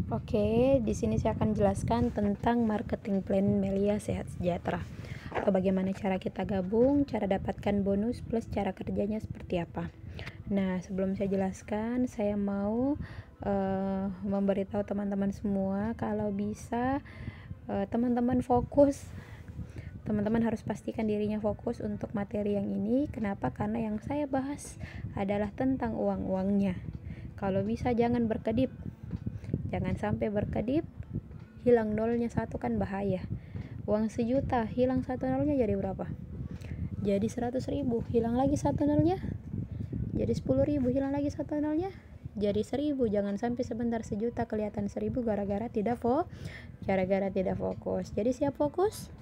Oke, di sini saya akan jelaskan tentang marketing plan Melia Sehat Sejahtera. Atau bagaimana cara kita gabung, cara dapatkan bonus, plus cara kerjanya seperti apa. Nah, sebelum saya jelaskan, saya mau memberitahu teman-teman semua kalau bisa teman-teman fokus. Teman-teman harus pastikan dirinya fokus untuk materi yang ini. Kenapa? Karena yang saya bahas adalah tentang uang-uangnya. Kalau bisa jangan berkedip. Jangan sampai berkedip, hilang nolnya satu kan bahaya. Uang 1.000.000, hilang satu nolnya jadi berapa? Jadi 100.000, hilang lagi satu nolnya. Jadi 10.000, hilang lagi satu nolnya. Jadi 1.000, jangan sampai sebentar 1.000.000 kelihatan 1.000 gara-gara tidak fokus. Jadi siap fokus?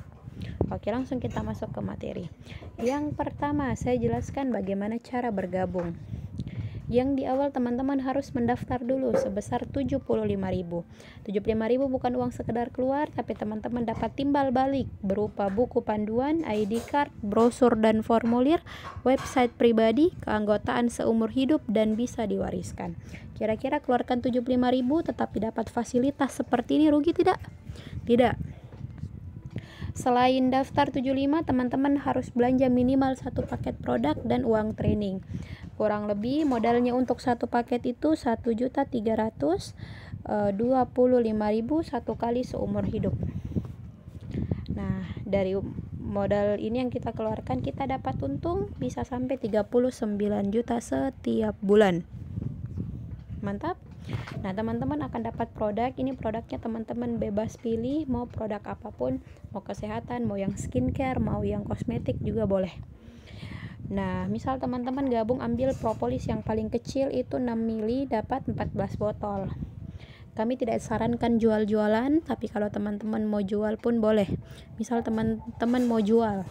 Oke, langsung kita masuk ke materi. Yang pertama, saya jelaskan bagaimana cara bergabung. Yang di awal teman-teman harus mendaftar dulu sebesar 75.000. 75.000 bukan uang sekedar keluar, tapi teman-teman dapat timbal balik berupa buku panduan, ID card, brosur dan formulir, website pribadi, keanggotaan seumur hidup dan bisa diwariskan. Kira-kira keluarkan 75.000 tetapi dapat fasilitas seperti ini, rugi tidak? Tidak. Selain daftar 75, teman-teman harus belanja minimal satu paket produk dan uang training. Kurang lebih modalnya untuk satu paket itu 1.325.000 satu kali seumur hidup. Nah, dari modal ini yang kita keluarkan, kita dapat untung bisa sampai 39 juta setiap bulan. Mantap. Nah, teman-teman akan dapat produk. Ini produknya teman-teman bebas pilih, mau produk apapun, mau kesehatan, mau yang skincare, mau yang kosmetik juga boleh. Nah, misal teman-teman gabung ambil propolis yang paling kecil itu 6 mili dapat 14 botol. Kami tidak sarankan jual-jualan, tapi kalau teman-teman mau jual pun boleh. Misal teman-teman mau jual,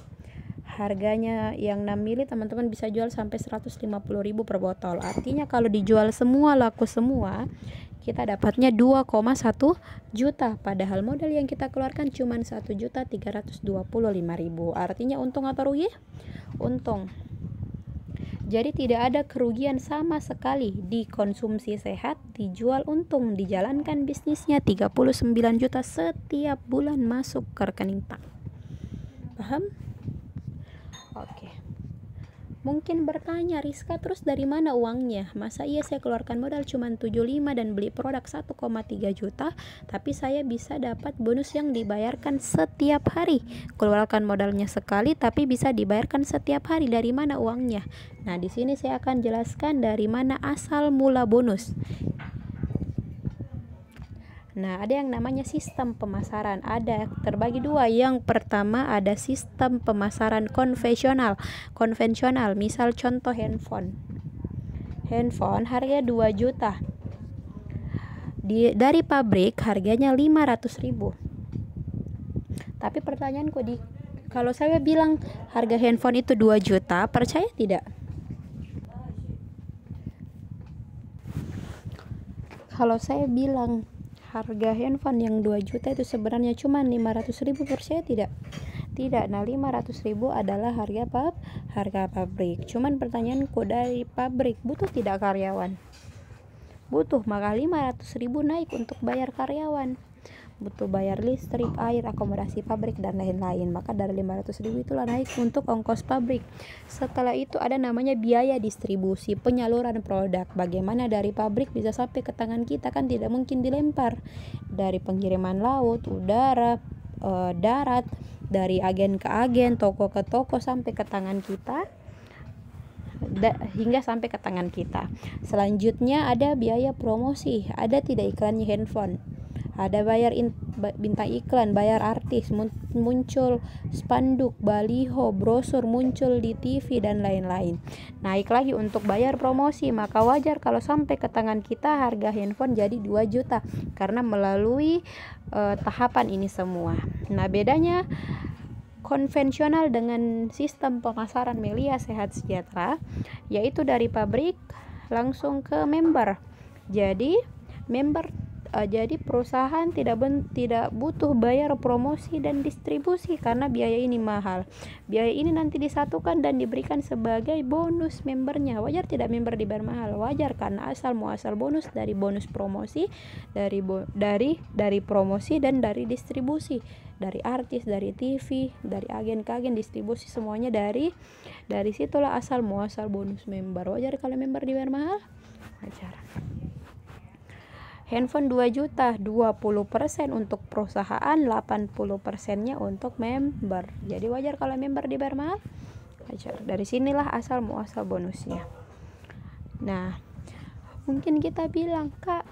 harganya yang 6 mili teman-teman bisa jual sampai 150.000 per botol. Artinya kalau dijual semua, laku semua, kita dapatnya 2,1 juta. Padahal modal yang kita keluarkan cuma 1.325.000. Artinya untung atau rugi? Untung. Jadi tidak ada kerugian sama sekali. Dikonsumsi sehat, dijual untung, dijalankan bisnisnya 39 juta setiap bulan masuk ke rekening tak. Paham? Oke. Mungkin bertanya, Rizka terus dari mana uangnya? Masa iya saya keluarkan modal cuma 75 dan beli produk 1,3 juta, tapi saya bisa dapat bonus yang dibayarkan setiap hari. Keluarkan modalnya sekali tapi bisa dibayarkan setiap hari. Dari mana uangnya? Nah, di sini saya akan jelaskan dari mana asal mula bonus. Nah, ada yang namanya sistem pemasaran. Ada terbagi dua. Yang pertama ada sistem pemasaran konvensional. Misal contoh handphone. Handphone harga 2 juta. Dari pabrik harganya 500.000. Tapi pertanyaanku, kalau saya bilang harga handphone itu 2 juta, percaya tidak? Kalau saya bilang harga handphone yang 2 juta itu sebenarnya cuma 500.000, percaya tidak? Tidak. Nah, 500.000 adalah harga pabrik. Cuman pertanyaanku, dari pabrik butuh tidak karyawan? Butuh, maka 500.000 naik untuk bayar karyawan. Butuh bayar listrik, air, akomodasi pabrik dan lain-lain. Maka dari 500.000 itulah naik untuk ongkos pabrik. Setelah itu ada namanya biaya distribusi, penyaluran produk. Bagaimana dari pabrik bisa sampai ke tangan kita, kan tidak mungkin dilempar. Dari pengiriman laut, udara, darat, dari agen ke agen, toko ke toko sampai ke tangan kita. Hingga sampai ke tangan kita. Selanjutnya ada biaya promosi. Ada tidak iklannya handphone? Ada bayar bintang iklan, bayar artis, muncul spanduk, baliho, brosur muncul di TV dan lain-lain. Naik lagi untuk bayar promosi, maka wajar kalau sampai ke tangan kita harga handphone jadi 2 juta karena melalui tahapan ini semua. Nah, bedanya konvensional dengan sistem pemasaran Melia Sehat Sejahtera yaitu dari pabrik langsung ke member. Jadi member Jadi perusahaan tidak butuh bayar promosi dan distribusi karena biaya ini mahal. Biaya ini nanti disatukan dan diberikan sebagai bonus membernya. Wajar tidak member dibayar mahal? Wajar, karena asal muasal bonus dari bonus promosi, dari promosi dan dari distribusi, dari artis, dari TV, dari agen-agen, distribusi, semuanya dari situlah asal muasal bonus member. Wajar kalau member dibayar mahal? Wajar. Handphone 2 juta, 20% untuk perusahaan, 80%-nya untuk member. Jadi wajar kalau member dibayar mahal? Wajar. Dari sinilah asal muasal bonusnya. Nah, mungkin kita bilang, Kak,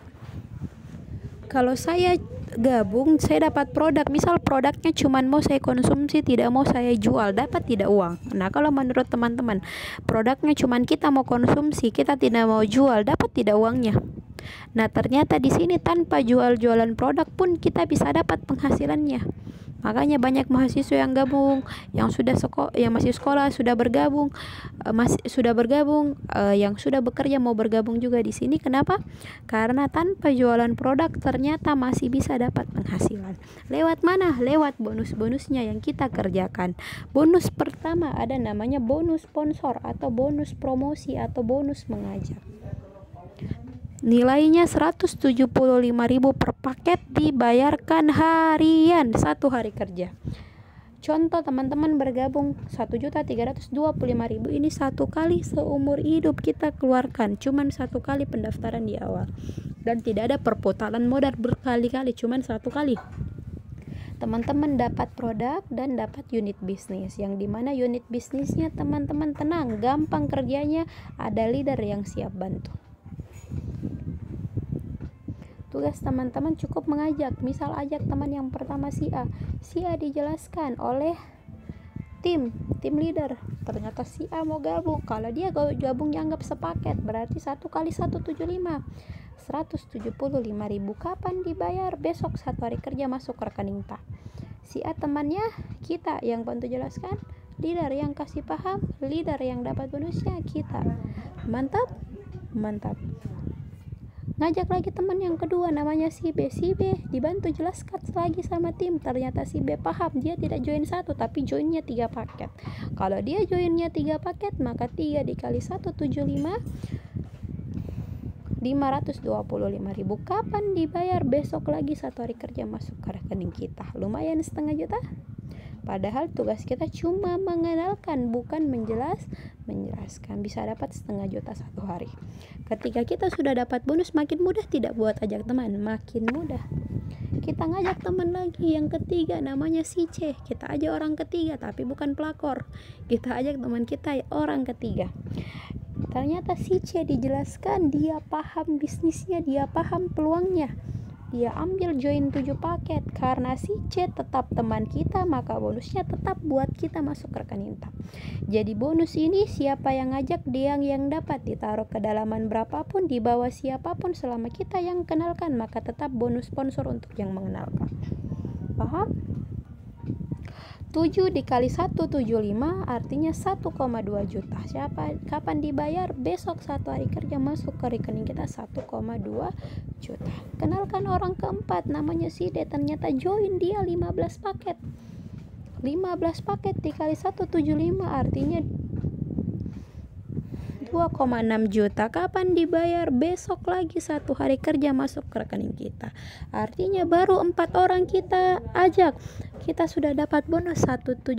kalau saya gabung, saya dapat produk, misal produknya cuma mau saya konsumsi, tidak mau saya jual, dapat tidak uang? Nah, kalau menurut teman-teman, produknya cuma kita mau konsumsi, kita tidak mau jual, dapat tidak uangnya? Nah, ternyata di sini tanpa jualan produk pun kita bisa dapat penghasilannya. Makanya banyak mahasiswa yang gabung, yang masih sekolah sudah bergabung, yang sudah bekerja mau bergabung juga di sini. Kenapa? Karena tanpa jualan produk ternyata masih bisa dapat penghasilan. Lewat mana? Lewat bonus-bonusnya yang kita kerjakan. Bonus pertama ada namanya bonus sponsor atau bonus promosi atau bonus mengajar. Nilainya 175.000 per paket, dibayarkan harian 1 hari kerja. Contoh, teman-teman bergabung 1.325.000, ini 1 kali seumur hidup kita keluarkan, cuman 1 kali pendaftaran di awal, dan tidak ada perputaran modal berkali-kali, cuman 1 kali. Teman-teman dapat produk dan dapat unit bisnis, yang dimana unit bisnisnya teman-teman tenang, gampang kerjanya, ada leader yang siap bantu. Tugas teman-teman cukup mengajak, misal ajak teman yang pertama si A dijelaskan oleh tim leader, ternyata si A mau gabung. Kalau dia gabung anggap sepaket, berarti 1 kali 175, 175.000. Kapan dibayar? Besok 1 hari kerja masuk ke rekening Pak. Si A temannya kita yang bantu jelaskan, leader yang kasih paham, leader yang dapat bonusnya kita. Mantap. Ngajak lagi teman yang kedua namanya si B dibantu jelaskan lagi sama tim, ternyata si B paham, dia tidak join 1 tapi joinnya 3 paket. Kalau dia joinnya 3 paket, maka 3 dikali 175, 525.000. Kapan dibayar? Besok lagi 1 hari kerja masuk ke rekening kita. Lumayan 0,5 juta. Padahal tugas kita cuma mengenalkan, bukan menjelaskan. Bisa dapat 0,5 juta 1 hari. Ketika kita sudah dapat bonus, makin mudah tidak buat ajak teman? Makin mudah. Kita ngajak teman lagi yang ketiga namanya si C. Kita ajak orang ketiga tapi bukan pelakor. Kita ajak teman kita orang ketiga. Ternyata si C dijelaskan, dia paham bisnisnya, dia paham peluangnya. Dia ambil join 7 paket. Karena si C tetap teman kita, maka bonusnya tetap buat kita masuk ke rekening TAP. Jadi bonus ini siapa yang ngajak, dia yang dapat. Ditaruh kedalaman berapapun, di bawah siapapun, selama kita yang kenalkan, maka tetap bonus sponsor untuk yang mengenalkan. Paham? 7 dikali 175 artinya 1,2 juta. Kapan dibayar? Besok 1 hari kerja masuk ke rekening kita 1,2 juta. Kenalkan orang keempat namanya si D, ternyata join dia 15 paket. 15 paket dikali 175 artinya 2,6 juta. Kapan dibayar? Besok lagi 1 hari kerja masuk ke rekening kita. Artinya baru 4 orang kita ajak, kita sudah dapat bonus 175,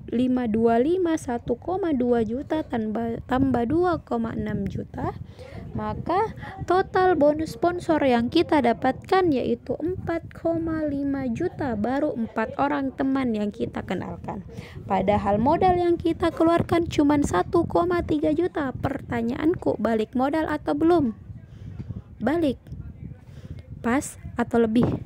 525, 1,2 juta tambah 2,6 juta. Maka total bonus sponsor yang kita dapatkan yaitu 4,5 juta. Baru 4 orang teman yang kita kenalkan. Padahal modal yang kita keluarkan cuma 1,3 juta. Pertanyaanku, balik modal atau belum? Balik. Pas atau lebih?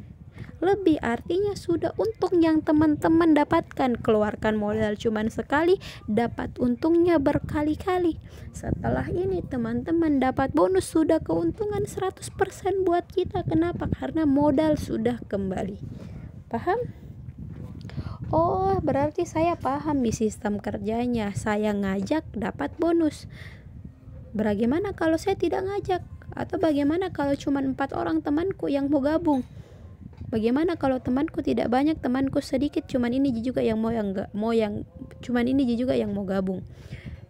Lebih, artinya sudah untung yang teman-teman dapatkan. Keluarkan modal cuma sekali, dapat untungnya berkali-kali. Setelah ini teman-teman dapat bonus, sudah keuntungan 100% buat kita. Kenapa? Karena modal sudah kembali. Paham? Oh, berarti saya paham di sistem kerjanya. Saya ngajak dapat bonus. Bagaimana kalau saya tidak ngajak? Atau bagaimana kalau cuma 4 orang temanku yang mau gabung? Bagaimana kalau temanku tidak banyak, temanku sedikit, cuman ini juga yang cuman ini juga yang mau gabung.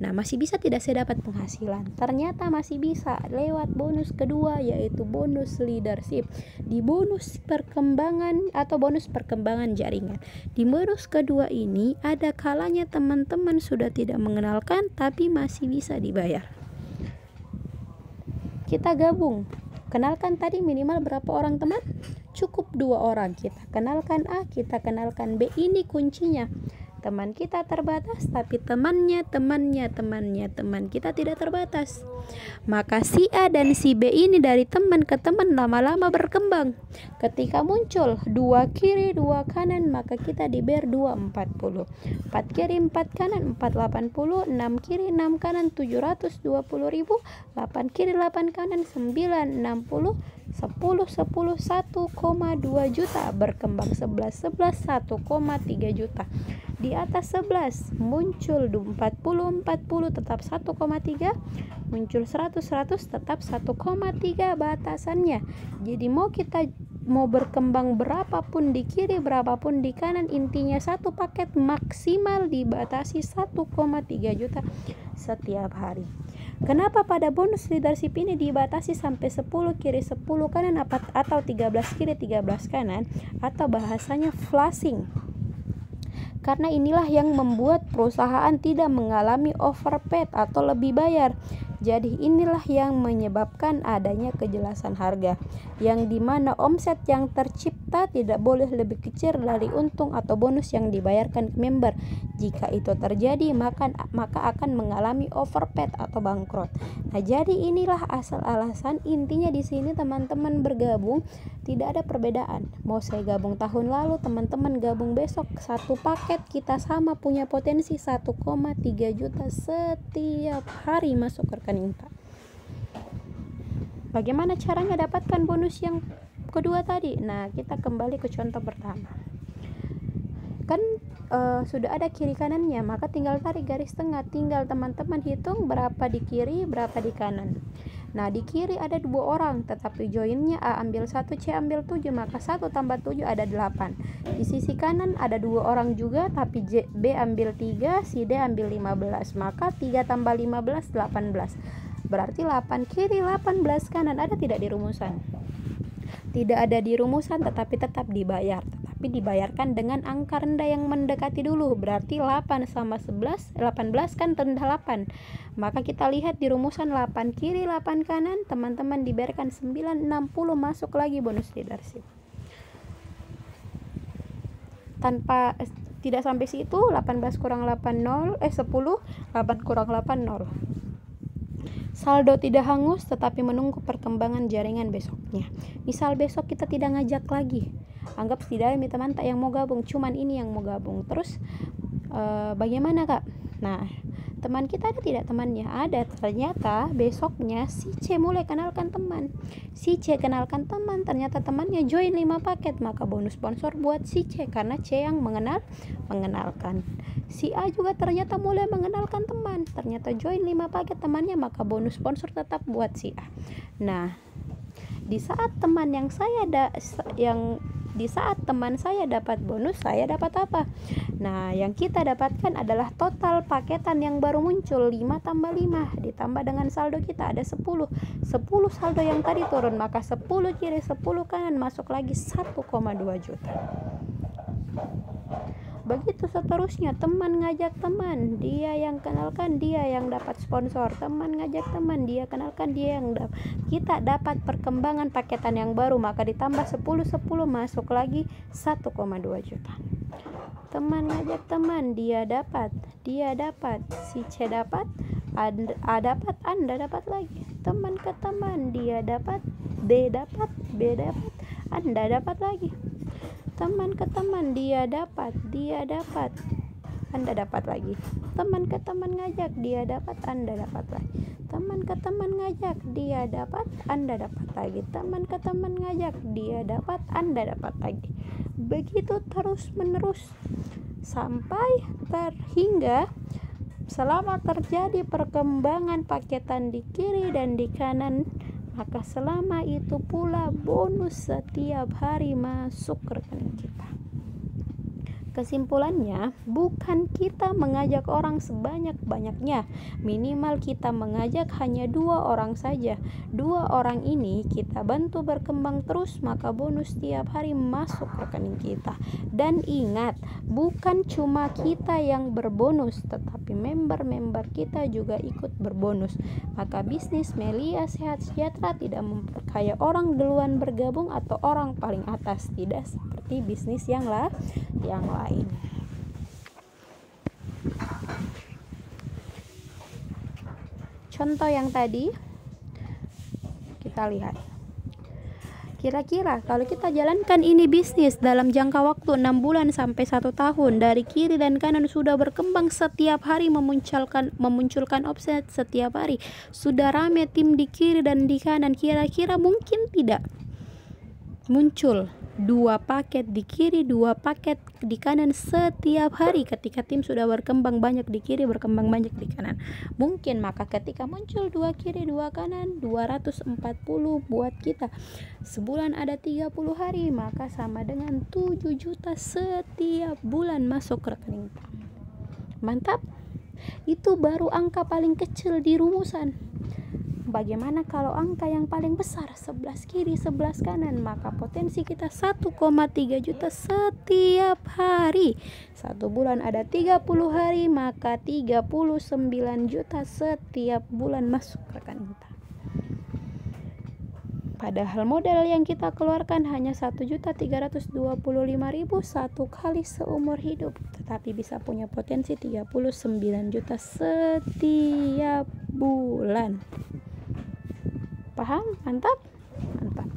Nah, masih bisa tidak saya dapat penghasilan? Ternyata masih bisa lewat bonus kedua, yaitu bonus leadership. Di bonus perkembangan atau bonus perkembangan jaringan. Di bonus kedua ini ada kalanya teman-teman sudah tidak mengenalkan tapi masih bisa dibayar. Kita gabung. Kenalkan tadi minimal berapa orang teman? Cukup 2 orang. Kita kenalkan A, kita kenalkan B. Ini kuncinya. Teman kita terbatas, tapi teman kita tidak terbatas. Maka si A dan si B ini dari teman ke teman lama-lama berkembang. Ketika muncul 2 kiri 2 kanan, maka kita dibayar 240. 4 kiri 4 kanan 480, 6 kiri 6 kanan 720.000, 8 kiri 8 kanan 960, 10 1,2 juta, berkembang 11 1,3 juta. Di atas 11 muncul 40 tetap 1,3, muncul 100 tetap 1,3 batasannya. Jadi mau berkembang berapapun di kiri berapapun di kanan, intinya satu paket maksimal dibatasi 1,3 juta setiap hari. Kenapa pada bonus leadership ini dibatasi sampai 10 kiri 10 kanan atau 13 kiri 13 kanan, atau bahasanya flashing? Karena inilah yang membuat perusahaan tidak mengalami overpaid atau lebih bayar. Jadi inilah yang menyebabkan adanya kejelasan harga, yang dimana omset yang tercipta tidak boleh lebih kecil dari untung atau bonus yang dibayarkan ke member. Jika itu terjadi, maka akan mengalami overpaid atau bangkrut. Nah, jadi inilah asal alasan intinya di sini teman-teman bergabung tidak ada perbedaan. Mau saya gabung tahun lalu, teman-teman gabung besok, satu paket kita sama punya potensi 1,3 juta setiap hari masuk ke rekening Pak. Bagaimana caranya dapatkan bonus yang kedua tadi? Nah, kita kembali ke contoh pertama. Kan sudah ada kiri kanannya, maka tinggal tarik garis tengah, tinggal teman-teman hitung berapa di kiri berapa di kanan. Nah, di kiri ada 2 orang, tetapi joinnya A ambil 1, C ambil 7, maka 1 tambah 7 ada 8. Di sisi kanan ada 2 orang juga, tapi B ambil 3, si D ambil 15, maka 3 tambah 15 18. Berarti 8 kiri 18 kanan. Ada tidak di rumusan? Tidak ada di rumusan, tetapi tetap dibayar. Tapi dibayarkan dengan angka rendah yang mendekati dulu. Berarti 8 sama 11, 18 kan rendah 8. Maka kita lihat di rumusan 8 kiri 8 kanan, teman-teman dibayarkan 960, masuk lagi bonus leadership. Tidak sampai situ, 18 kurang 8 0, 10, 8 kurang 8 0. Saldo tidak hangus, tetapi menunggu perkembangan jaringan besoknya. Misal besok kita tidak ngajak lagi, anggap tidak ada teman tak yang mau gabung, cuman ini yang mau gabung. Terus bagaimana Kak? Nah, teman kita ada tidak temannya? Ada. Ternyata besoknya si C mulai kenalkan teman, si C kenalkan teman, ternyata temannya join 5 paket, maka bonus sponsor buat si C karena C yang mengenalkan. Si A juga ternyata mulai mengenalkan teman, ternyata join 5 paket temannya, maka bonus sponsor tetap buat si A. Nah, di saat teman saya dapat bonus, saya dapat apa? Nah, yang kita dapatkan adalah total paketan yang baru muncul, 5 tambah 5 ditambah dengan saldo kita ada 10 saldo yang tadi turun, maka 10 kiri 10 kanan, masuk lagi 1,2 juta. Begitu seterusnya, teman ngajak teman, dia yang kenalkan, dia yang dapat sponsor. Teman ngajak teman, dia kenalkan, dia yang kita dapat perkembangan paketan yang baru, maka ditambah 10 masuk lagi 1,2 juta. Teman ngajak teman, dia dapat, si C dapat, A dapat, Anda dapat lagi. Teman ke teman, dia dapat, B dapat, Anda dapat lagi. Teman ke teman, dia dapat, Anda dapat lagi. Teman ke teman ngajak, dia dapat, Anda dapat lagi. Teman ke teman ngajak, dia dapat, Anda dapat lagi. Teman ke teman ngajak, dia dapat, Anda dapat lagi. Begitu terus menerus sampai hingga selama terjadi perkembangan paketan di kiri dan di kanan, maka selama itu pula bonus setiap hari masuk ke rekening kita. Kesimpulannya, bukan kita mengajak orang sebanyak-banyaknya, minimal kita mengajak hanya 2 orang saja. 2 orang ini kita bantu berkembang terus, maka bonus setiap hari masuk rekening kita. Dan ingat, bukan cuma kita yang berbonus, tetapi member-member kita juga ikut berbonus. Maka bisnis Melia Sehat Sejahtera tidak memperkaya orang duluan bergabung atau orang paling atas, tidak seperti bisnis yang lain. Contoh yang tadi kita lihat, kira-kira kalau kita jalankan ini bisnis dalam jangka waktu 6 bulan sampai 1 tahun, dari kiri dan kanan sudah berkembang setiap hari, memunculkan offset setiap hari, sudah rame tim di kiri dan di kanan, kira-kira mungkin tidak muncul 2 paket di kiri, 2 paket di kanan setiap hari ketika tim sudah berkembang banyak di kiri, berkembang banyak di kanan? Mungkin. Maka ketika muncul 2 kiri 2 kanan, 240 buat kita, sebulan ada 30 hari, maka sama dengan 7 juta setiap bulan masuk ke rekening. Mantap. Itu baru angka paling kecil di rumusan. Bagaimana kalau angka yang paling besar, 11 kiri 11 kanan? Maka potensi kita 1,3 juta setiap hari. 1 bulan ada 30 hari, maka 39 juta setiap bulan masuk ke rekening kita. Padahal modal yang kita keluarkan hanya 1.325.000 satu kali seumur hidup, tetapi bisa punya potensi 39 juta setiap bulan. Paham? Mantap? Mantap.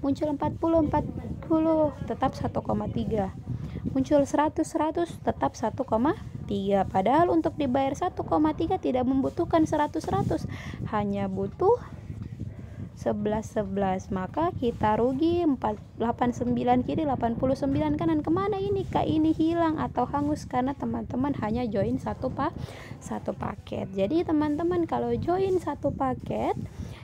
Muncul 40 tetap 1,3. Muncul 100 tetap 1,3. Padahal untuk dibayar 1,3 tidak membutuhkan 100, hanya butuh 11. Maka kita rugi 89 kiri 89 kanan. Kemana ini Kak? Ini hilang atau hangus karena teman-teman hanya join satu paket. Jadi teman-teman kalau join satu paket,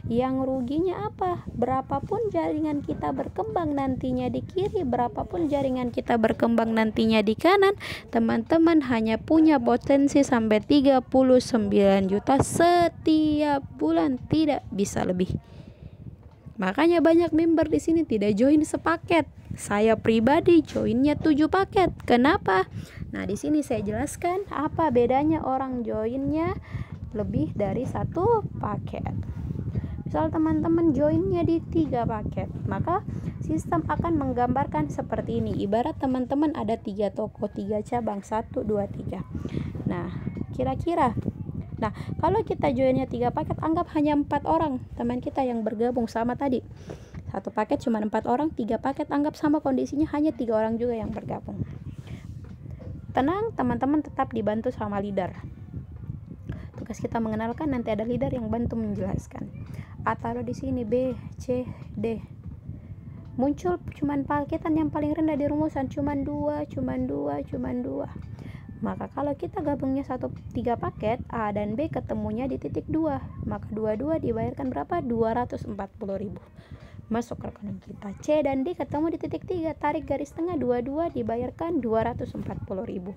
yang ruginya apa? Berapapun jaringan kita berkembang nantinya di kiri, berapapun jaringan kita berkembang nantinya di kanan, teman-teman hanya punya potensi sampai 39 juta setiap bulan, tidak bisa lebih. Makanya banyak member di sini tidak join sepaket. Saya pribadi joinnya 7 paket. Kenapa? Nah, di sini saya jelaskan apa bedanya orang joinnya lebih dari 1 paket. Misal teman-teman joinnya di 3 paket, maka sistem akan menggambarkan seperti ini. Ibarat teman-teman ada 3 toko, 3 cabang, 1, 2, 3. Nah, kira-kira kalau kita joinnya 3 paket, anggap hanya 4 orang teman kita yang bergabung sama tadi. 1 paket cuma 4 orang, 3 paket anggap sama kondisinya, hanya 3 orang juga yang bergabung. Tenang, teman-teman tetap dibantu sama leader. Tugas kita mengenalkan, nanti ada leader yang bantu menjelaskan. A taruh di sini, B, C, D. Muncul cuman paketan yang paling rendah di rumusan, cuman 2. Maka kalau kita gabungnya 3 paket, A dan B ketemunya di titik 2, maka 22 dibayarkan berapa? 240.000 masuk ke rekening kita. C dan D ketemu di titik 3, tarik garis tengah, 22 dibayarkan 240.000.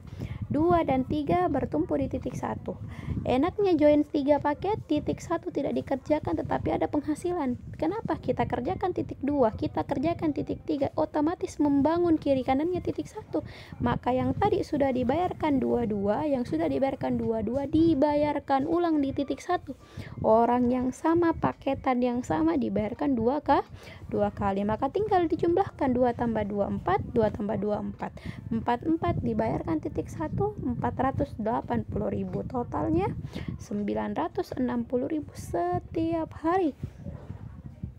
2 dan 3 bertumpu di titik 1. Enaknya join 3 paket, titik 1 tidak dikerjakan tetapi ada penghasilan. Kenapa? Kita kerjakan titik 2, kita kerjakan titik 3, otomatis membangun kiri kanannya titik 1. Maka yang tadi sudah dibayarkan 22, yang sudah dibayarkan 22 dibayarkan ulang di titik 1. Orang yang sama, paketan yang sama dibayarkan 2 kali. Maka tinggal dijumlahkan 2 tambah 2 4, 2 tambah 2 4. 4 dibayarkan titik 1, 480.000. Totalnya 960.000 setiap hari.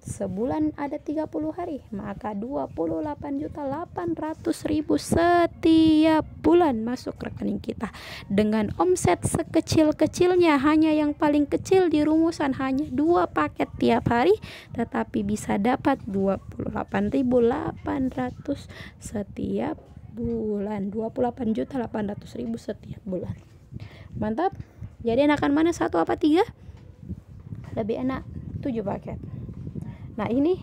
Sebulan ada 30 hari, maka 28.800.000 setiap bulan masuk rekening kita. Dengan omset sekecil-kecilnya, hanya yang paling kecil di rumusan hanya 2 paket tiap hari, tetapi bisa dapat 28.800 setiap bulan. 28.800.000 setiap bulan. Mantap. Jadi enakan mana, 1 apa 3? Lebih enak 7 paket. Nah ini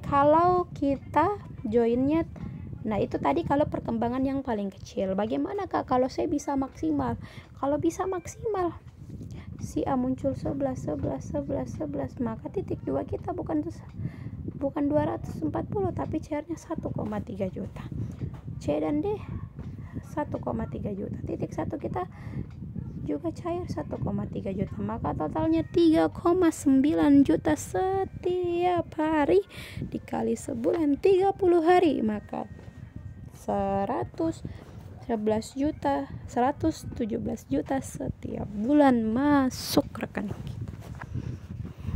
kalau kita joinnya, nah itu tadi kalau perkembangan yang paling kecil. Bagaimana Kak kalau saya bisa maksimal? Kalau bisa maksimal, si A muncul 11, maka titik 2 kita bukan 240 tapi cairnya 1,3 juta. C dan D 1,3 juta. Titik 1 kita juga cair 1,3 juta, maka totalnya 3,9 juta setiap hari dikali sebulan 30 hari, maka 117 juta setiap bulan masuk rekening kita.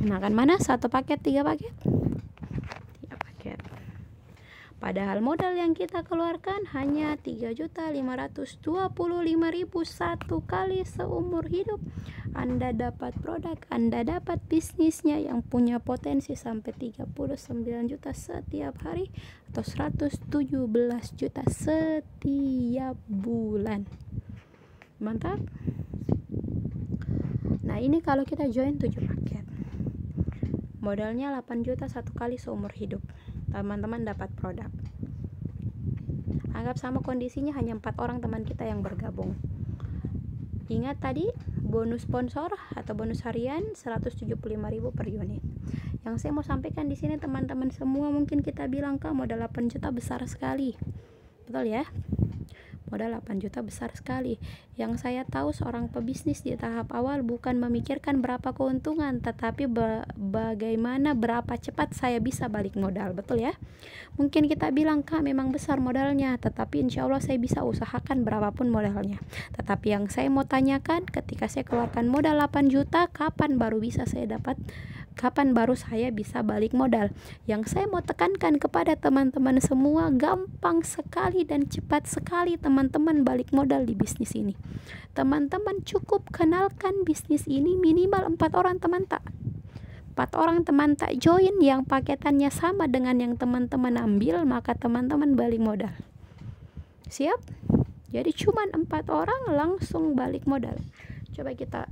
Nah kan mana satu paket 3 paket? 3 paket. Padahal modal yang kita keluarkan hanya 3.525.000 satu kali seumur hidup. Anda dapat produk, Anda dapat bisnisnya yang punya potensi sampai 39 juta setiap hari atau 117 juta setiap bulan. Mantap. Nah ini kalau kita join 7 paket, modalnya 8 juta satu kali seumur hidup. Teman-teman dapat produk. Anggap sama kondisinya hanya 4 orang teman kita yang bergabung. Ingat tadi bonus sponsor atau bonus harian 175.000 per unit. Yang saya mau sampaikan di sini teman-teman semua, mungkin kita bilang Kak modal 8 juta besar sekali. Betul ya? Modal 8 juta besar sekali. Yang saya tahu seorang pebisnis di tahap awal bukan memikirkan berapa keuntungan, tetapi bagaimana berapa cepat saya bisa balik modal. Betul ya? Mungkin kita bilang Kak memang besar modalnya, tetapi insya Allah saya bisa usahakan berapapun modalnya. Tetapi yang saya mau tanyakan, ketika saya keluarkan modal 8 juta, kapan baru saya bisa balik modal? Yang saya mau tekankan kepada teman-teman semua, gampang sekali dan cepat sekali teman-teman balik modal di bisnis ini. Teman-teman cukup kenalkan bisnis ini minimal 4 orang teman tak. 4 orang teman tak join yang paketannya sama dengan yang teman-teman ambil, maka teman-teman balik modal. Siap? Jadi cuman 4 orang langsung balik modal. Coba kita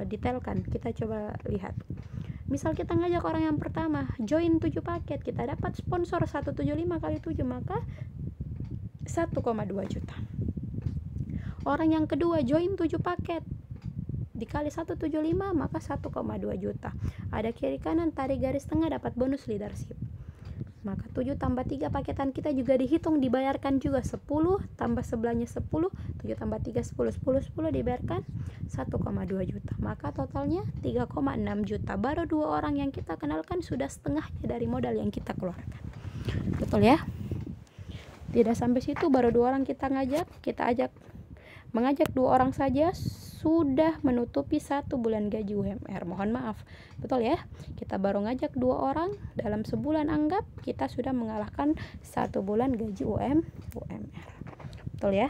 detailkan, kita coba lihat. Misal kita ngajak orang yang pertama join 7 paket, kita dapat sponsor 175 kali 7, maka 1,2 juta. Orang yang kedua join 7 paket dikali 175, maka 1,2 juta. Ada kiri kanan tarik garis tengah dapat bonus leadership. Maka 7 tambah 3 paketan kita juga dihitung, dibayarkan juga 10 tambah sebelahnya 10, 7 tambah 3 10, 10 dibayarkan 1,2 juta. Maka totalnya 3,6 juta. Baru 2 orang yang kita kenalkan sudah setengahnya dari modal yang kita keluarkan. Betul ya? Tidak sampai situ, baru 2 orang kita mengajak 2 orang saja sudah menutupi 1 bulan gaji UMR. Mohon maaf, betul ya? Kita baru ngajak 2 orang dalam sebulan, anggap kita sudah mengalahkan 1 bulan gaji UMR. Betul ya?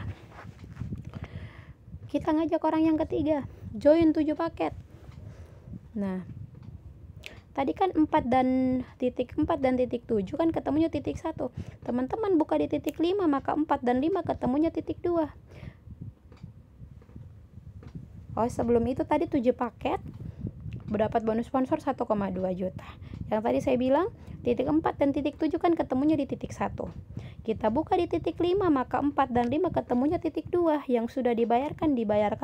Kita ngajak orang yang ketiga join 7 paket. Nah, tadi kan 4 dan titik 7 kan ketemunya titik 1. Teman-teman buka di titik 5, maka 4 dan 5 ketemunya titik 2. Oh, sebelum itu tadi 7 paket mendapat bonus sponsor 1,2 juta. Yang tadi saya bilang titik 4 dan titik 7 kan ketemunya di titik 1. Kita buka di titik 5, maka 4 dan 5 ketemunya titik 2. Yang sudah dibayarkan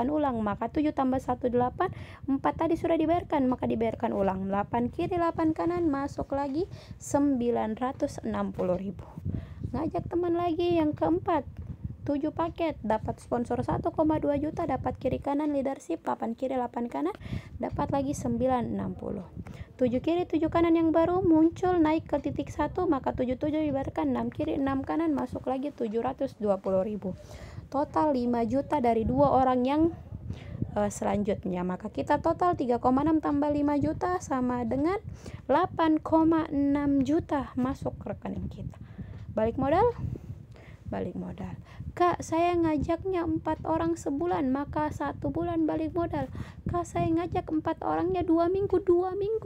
ulang, maka 7 tambah 1 8, 4 tadi sudah dibayarkan, maka dibayarkan ulang. 8 kiri 8 kanan masuk lagi 960.000. Ngajak teman lagi yang keempat, 7 paket dapat sponsor 1,2 juta, dapat kiri kanan leadership, 8 kiri 8 kanan dapat lagi 960. 7 kiri 7 kanan yang baru muncul naik ke titik 1, maka 77 dibayarkan, 6 kiri 6 kanan masuk lagi 720.000. Total 5 juta dari 2 orang yang selanjutnya. Maka kita total 3,6 tambah 5 juta sama dengan 8,6 juta masuk ke rekening kita. Balik modal? Balik modal. Kak, saya ngajaknya 4 orang sebulan, maka 1 bulan balik modal. Kak, saya ngajak 4 orangnya 2 minggu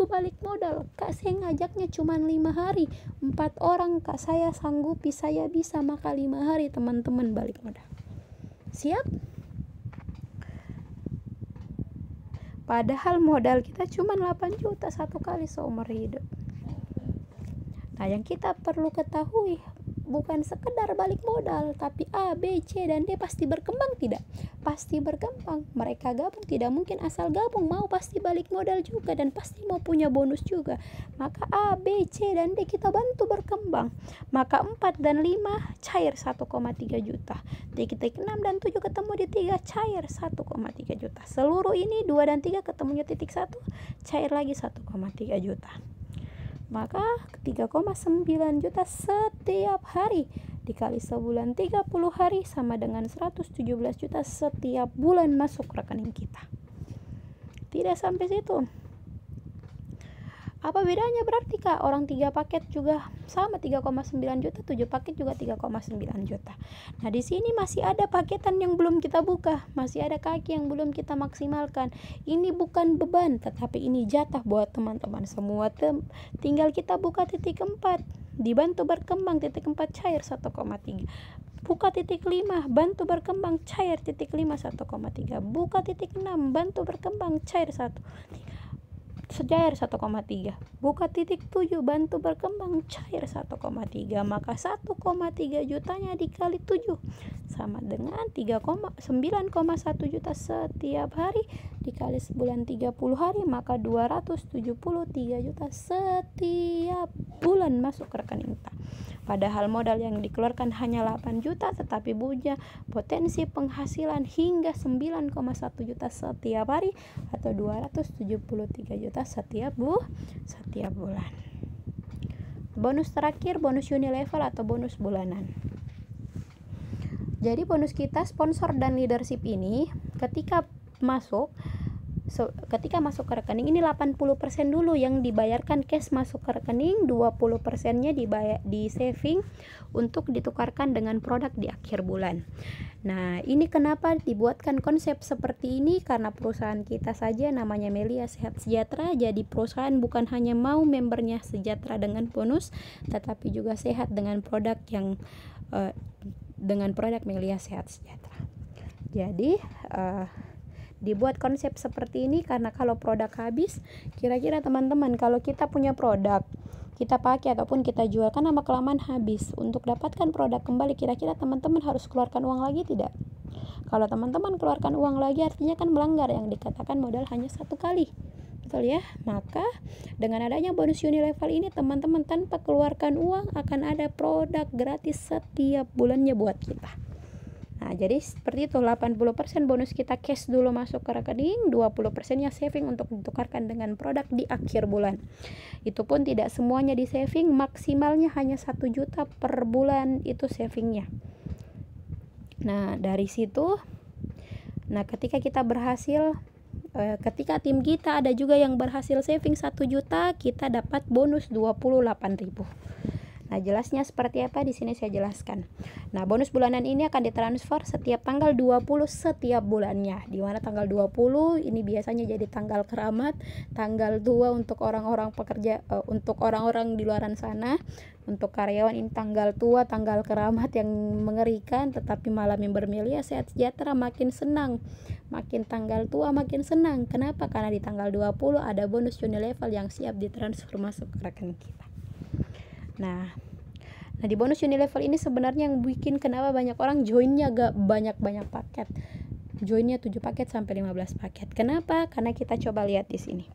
balik modal. Kak, saya ngajaknya cuma 5 hari, 4 orang Kak saya sanggupi, saya bisa, maka 5 hari teman-teman balik modal. Siap? Padahal modal kita cuma 8 juta satu kali seumur hidup. Nah, yang kita perlu ketahui bukan sekedar balik modal, tapi A, B, C, dan D pasti berkembang tidak? Pasti berkembang. Mereka gabung, tidak mungkin asal gabung, mau pasti balik modal juga dan pasti mau punya bonus juga. Maka A, B, C, dan D kita bantu berkembang. Maka 4 dan 5 cair 1,3 juta. Titik 6 dan 7 ketemu di 3 cair 1,3 juta. Seluruh ini 2 dan 3 ketemunya titik 1 cair lagi 1,3 juta. Maka 3,9 juta setiap hari dikali sebulan 30 hari sama dengan 117 juta setiap bulan masuk rekening kita. Tidak sampai situ. Apa bedanya berarti Kak? Orang 3 paket juga sama 3,9 juta, 7 paket juga 3,9 juta. Nah, di sini masih ada paketan yang belum kita buka, masih ada kaki yang belum kita maksimalkan. Ini bukan beban, tetapi ini jatah buat teman-teman semua. Tinggal kita buka titik 4, dibantu berkembang titik 4 cair 1,3. Buka titik 5, bantu berkembang cair titik 5 1,3. Buka titik 6, bantu berkembang cair 1,3. Buka titik 7, bantu berkembang cair 1,3. Maka 1,3 jutanya dikali 7 sama dengan 9,1 juta setiap hari dikali sebulan 30 hari, maka 273 juta setiap bulan masuk ke rekening kita. Padahal modal yang dikeluarkan hanya 8 juta, tetapi punya potensi penghasilan hingga 9,1 juta setiap hari atau 273 juta setiap bulan. Bonus terakhir, bonus Unilevel atau bonus bulanan. Jadi bonus kita sponsor dan leadership ini ketika masuk ke rekening ini 80% dulu yang dibayarkan cash masuk ke rekening, 20%-nya di saving untuk ditukarkan dengan produk di akhir bulan. Nah, ini kenapa dibuatkan konsep seperti ini, karena perusahaan kita saja namanya Melia Sehat Sejahtera. Jadi perusahaan bukan hanya mau membernya sejahtera dengan bonus, tetapi juga sehat dengan produk Melia Sehat Sejahtera. Jadi dibuat konsep seperti ini karena kalau produk habis, kira-kira teman-teman, kalau kita punya produk kita pakai ataupun kita jual kan lama-kelamaan habis. Untuk dapatkan produk kembali, kira-kira teman-teman harus keluarkan uang lagi tidak? Kalau teman-teman keluarkan uang lagi, artinya kan melanggar yang dikatakan modal hanya satu kali, betul ya? Maka dengan adanya bonus Unilevel ini, teman-teman tanpa keluarkan uang akan ada produk gratis setiap bulannya buat kita. Nah, jadi seperti itu, 80% bonus kita cash dulu masuk ke rekening, 20%-nya saving untuk ditukarkan dengan produk di akhir bulan. Itu pun tidak semuanya di saving, maksimalnya hanya 1 juta per bulan itu savingnya. Nah, dari situ, ketika kita berhasil, ketika tim kita ada juga yang berhasil saving 1 juta, kita dapat bonus 28.000. Nah, jelasnya seperti apa di sini saya jelaskan. Nah, bonus bulanan ini akan ditransfer setiap tanggal 20 setiap bulannya. Di mana tanggal 20 ini biasanya jadi tanggal keramat, tanggal tua untuk orang-orang pekerja, untuk orang-orang di luaran sana. Untuk karyawan ini tanggal tua, tanggal keramat yang mengerikan, tetapi malah member Melia Sehat Sejahtera makin senang. Makin tanggal tua makin senang. Kenapa? Karena di tanggal 20 ada bonus Unilevel yang siap ditransfer masuk ke rekening kita. Nah, di bonus Unilevel ini sebenarnya yang bikin kenapa banyak orang joinnya gak banyak-banyak paket. Joinnya 7 paket sampai 15 paket. Kenapa? Karena kita coba lihat di sini.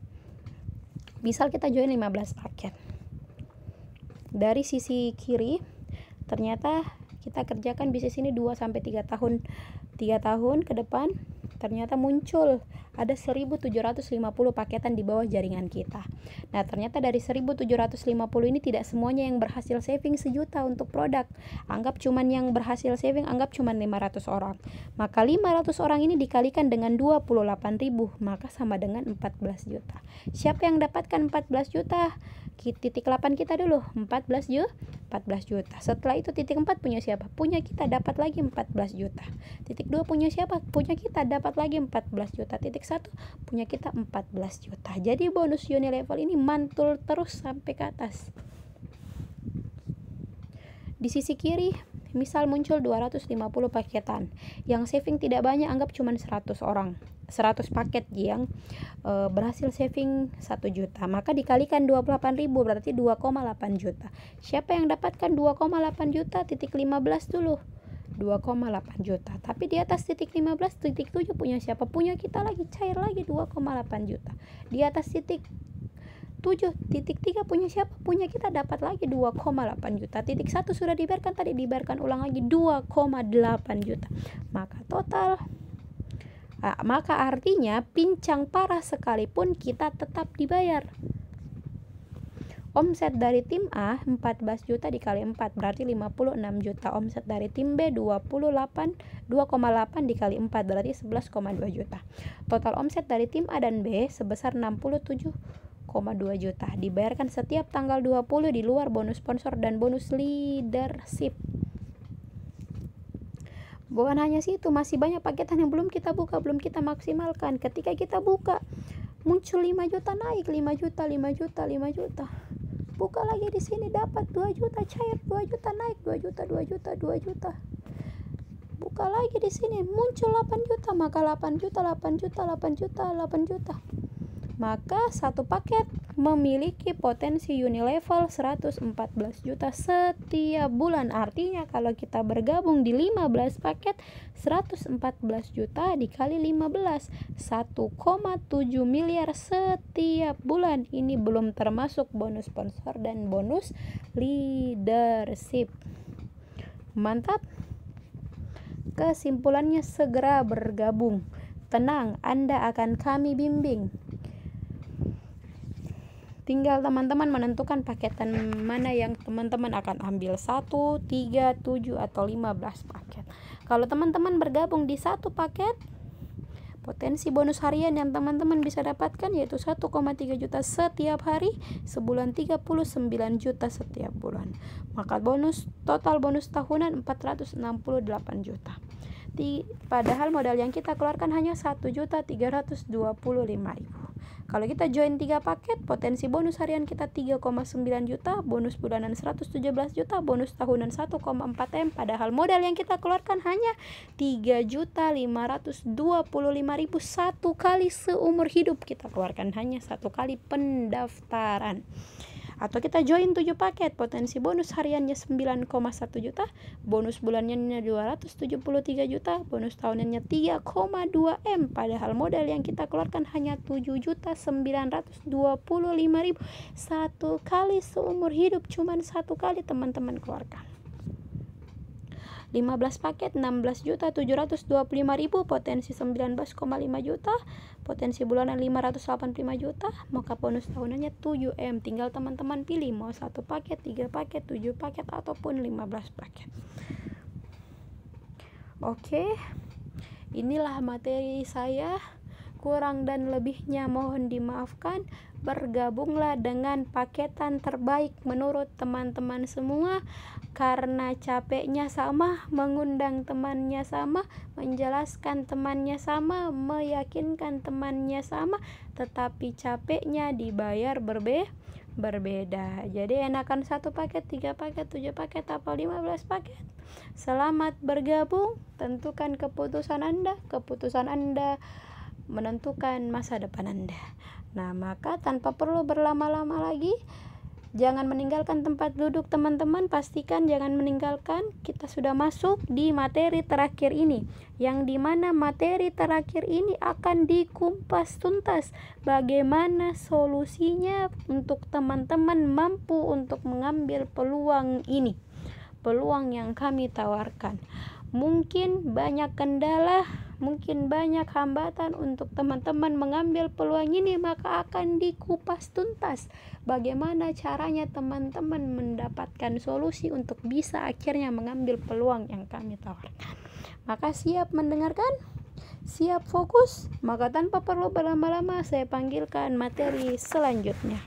Misal kita join 15 paket. Dari sisi kiri, ternyata kita kerjakan bisnis ini 2 sampai 3 tahun. 3 tahun ke depan ternyata muncul ada 1.750 paketan di bawah jaringan kita. Nah, ternyata dari 1.750 ini tidak semuanya yang berhasil saving sejuta untuk produk. Anggap cuman yang berhasil saving, anggap cuman 500 orang. Maka 500 orang ini dikalikan dengan 28.000, maka sama dengan 14 juta. Siapa yang dapatkan 14 juta? Titik 8 kita dulu 14 juta. Setelah itu titik 4 punya siapa? Punya kita, dapat lagi 14 juta. Titik 2 punya siapa? Punya kita, dapat lagi 14 juta. Titik 1 punya kita 14 juta. Jadi bonus Unilevel ini mantul terus sampai ke atas. Di sisi kiri misal muncul 250 paketan. Yang saving tidak banyak, anggap cuma 100 orang. 100 paket yang berhasil saving 1 juta, maka dikalikan 28.000 berarti 2,8 juta. Siapa yang dapatkan 2,8 juta? Titik 15 dulu, 2,8 juta. Tapi di atas titik 15, titik 7 punya siapa? Punya kita lagi, cair lagi 2,8 juta. Di atas titik 7, titik 3 punya siapa? Punya kita, dapat lagi 2,8 juta. Titik 1 sudah dibayarkan tadi, dibayarkan ulang lagi 2,8 juta. Maka artinya pincang parah sekalipun kita tetap dibayar. Omset dari tim A 14 juta dikali 4 berarti 56 juta. Omset dari tim B 2,8 dikali 4 berarti 11,2 juta. Total omset dari tim A dan B sebesar 67,2 juta. Dibayarkan setiap tanggal 20 di luar bonus sponsor dan bonus leadership. Bukan hanya situ, masih banyak paketan yang belum kita buka, belum kita maksimalkan. Ketika kita buka, muncul 5 juta, naik 5 juta, 5 juta, 5 juta. Buka lagi di sini, dapat 2 juta, cair 2 juta, naik 2 juta, 2 juta, 2 juta. Buka lagi di sini, muncul 8 juta, maka 8 juta, 8 juta, 8 juta, 8 juta. Maka satu paket memiliki potensi Unilevel 114 juta setiap bulan. Artinya kalau kita bergabung di 15 paket, 114 juta dikali 15, 1,7 miliar setiap bulan. Ini belum termasuk bonus sponsor dan bonus leadership. Mantap. Kesimpulannya, segera bergabung. Tenang, Anda akan kami bimbing. Tinggal teman-teman menentukan paketan mana yang teman-teman akan ambil, 1, 3, 7, atau 15 paket. Kalau teman-teman bergabung di satu paket, potensi bonus harian yang teman-teman bisa dapatkan yaitu 1,3 juta setiap hari, sebulan 39 juta setiap bulan. Maka total bonus tahunan 468 juta. Padahal modal yang kita keluarkan hanya 1.325.000. Kalau kita join 3 paket, potensi bonus harian kita 3,9 juta, bonus bulanan 117 juta, bonus tahunan 1,4 M. Padahal modal yang kita keluarkan hanya 3.525.000 satu kali seumur hidup. Kita keluarkan hanya satu kali pendaftaran. Atau kita join 7 paket, potensi bonus hariannya 9,1 juta, bonus bulannya 273 juta, bonus tahunannya 3,2 M. Padahal modal yang kita keluarkan hanya 7.925.000 satu kali seumur hidup. Cuman satu kali teman-teman keluarkan. 15 paket 16.725.000, potensi 19,5 juta, potensi bulanan 585 juta, maka bonus tahunannya 7 M. Tinggal teman-teman pilih mau 1 paket, 3 paket, 7 paket, ataupun 15 paket. Oke, inilah materi saya. Kurang dan lebihnya mohon dimaafkan. Bergabunglah dengan paketan terbaik menurut teman-teman semua, karena capeknya sama, mengundang temannya sama, menjelaskan temannya sama, meyakinkan temannya sama, tetapi capeknya dibayar berbeda. Jadi enakan 1 paket, 3 paket, 7 paket, atau 15 paket. Selamat bergabung. Tentukan keputusan Anda. Keputusan Anda menentukan masa depan Anda. Nah, maka tanpa perlu berlama-lama lagi, jangan meninggalkan tempat duduk teman-teman. Pastikan jangan meninggalkan. Kita sudah masuk di materi terakhir ini, yang dimana materi terakhir ini akan dikumpas tuntas bagaimana solusinya untuk teman-teman mampu untuk mengambil peluang ini, peluang yang kami tawarkan. Mungkin banyak kendala, mungkin banyak hambatan untuk teman-teman mengambil peluang ini, maka akan dikupas tuntas bagaimana caranya teman-teman mendapatkan solusi untuk bisa akhirnya mengambil peluang yang kami tawarkan. Maka siap mendengarkan? Siap fokus? Maka tanpa perlu berlama-lama saya panggilkan materi selanjutnya.